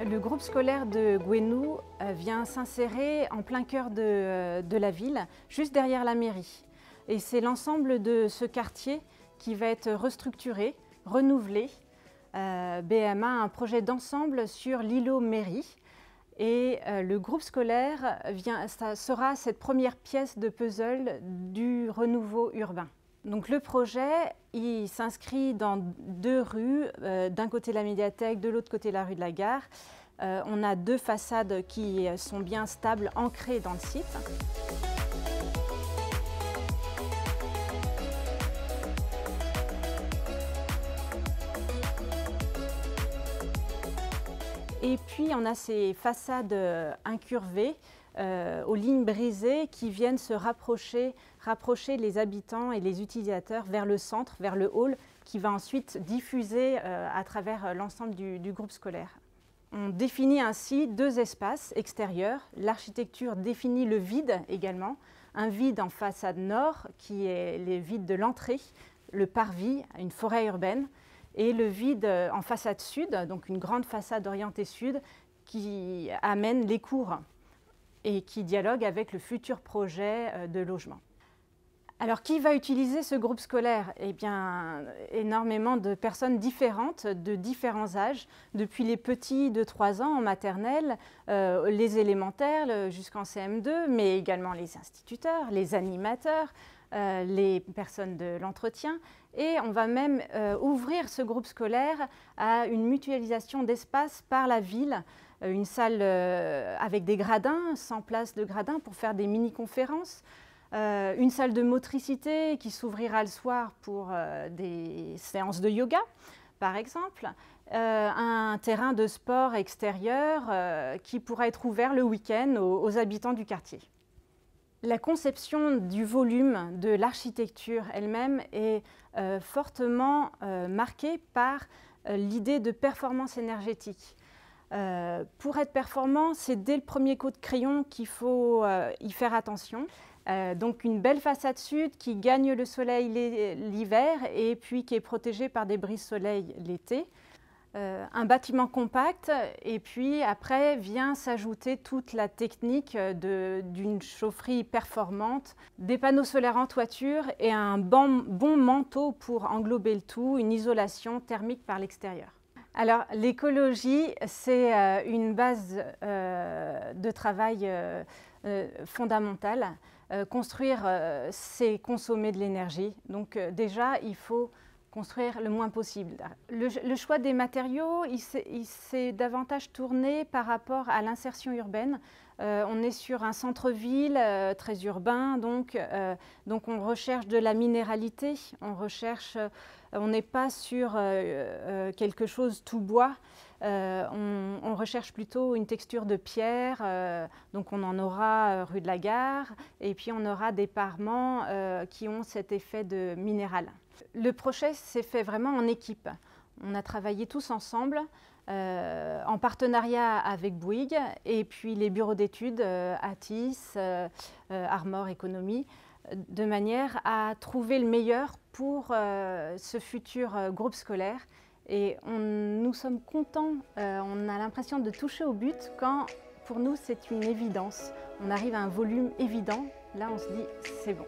Le groupe scolaire de Gouesnou vient s'insérer en plein cœur de la ville, juste derrière la mairie. Et c'est l'ensemble de ce quartier qui va être restructuré, renouvelé. BM a un projet d'ensemble sur l'îlot mairie. Et le groupe scolaire ça sera cette première pièce de puzzle du renouveau urbain. Donc le projet, il s'inscrit dans deux rues, d'un côté la médiathèque, de l'autre côté la rue de la Gare. On a deux façades qui sont bien stables, ancrées dans le site. Et puis on a ces façades incurvées, aux lignes brisées qui viennent se rapprocher les habitants et les utilisateurs vers le centre, vers le hall, qui va ensuite diffuser à travers l'ensemble du groupe scolaire. On définit ainsi deux espaces extérieurs. L'architecture définit le vide également, un vide en façade nord qui est le vide de l'entrée, le parvis, une forêt urbaine, et le vide en façade sud, donc une grande façade orientée sud qui amène les cours et qui dialogue avec le futur projet de logement. Alors, qui va utiliser ce groupe scolaire? Eh bien, énormément de personnes différentes, de différents âges, depuis les petits de 3 ans en maternelle, les élémentaires jusqu'en CM2, mais également les instituteurs, les animateurs, les personnes de l'entretien. Et on va même ouvrir ce groupe scolaire à une mutualisation d'espace par la ville, une salle avec des gradins, 100 places de gradins pour faire des mini-conférences, une salle de motricité qui s'ouvrira le soir pour des séances de yoga, par exemple, un terrain de sport extérieur qui pourra être ouvert le week-end aux habitants du quartier. La conception du volume de l'architecture elle-même est fortement marquée par l'idée de performance énergétique. Pour être performant, c'est dès le premier coup de crayon qu'il faut y faire attention. Donc une belle façade sud qui gagne le soleil l'hiver et puis qui est protégée par des brise-soleil l'été. Un bâtiment compact et puis après vient s'ajouter toute la technique d'une chaufferie performante, des panneaux solaires en toiture et un bon manteau pour englober le tout, une isolation thermique par l'extérieur. Alors l'écologie, c'est une base de travail fondamentale. Construire, c'est consommer de l'énergie. Donc déjà, il faut construire le moins possible. Le choix des matériaux, il s'est davantage tourné par rapport à l'insertion urbaine. On est sur un centre-ville très urbain, donc on recherche de la minéralité, on n'est pas sur quelque chose tout bois. On recherche plutôt une texture de pierre, donc on en aura rue de la Gare, et puis on aura des parements qui ont cet effet de minéral. Le projet s'est fait vraiment en équipe. On a travaillé tous ensemble, en partenariat avec Bouygues, et puis les bureaux d'études, Atis, Armor Économie, de manière à trouver le meilleur pour ce futur groupe scolaire. Et nous sommes contents, on a l'impression de toucher au but quand, pour nous, c'est une évidence. On arrive à un volume évident, là on se dit c'est bon.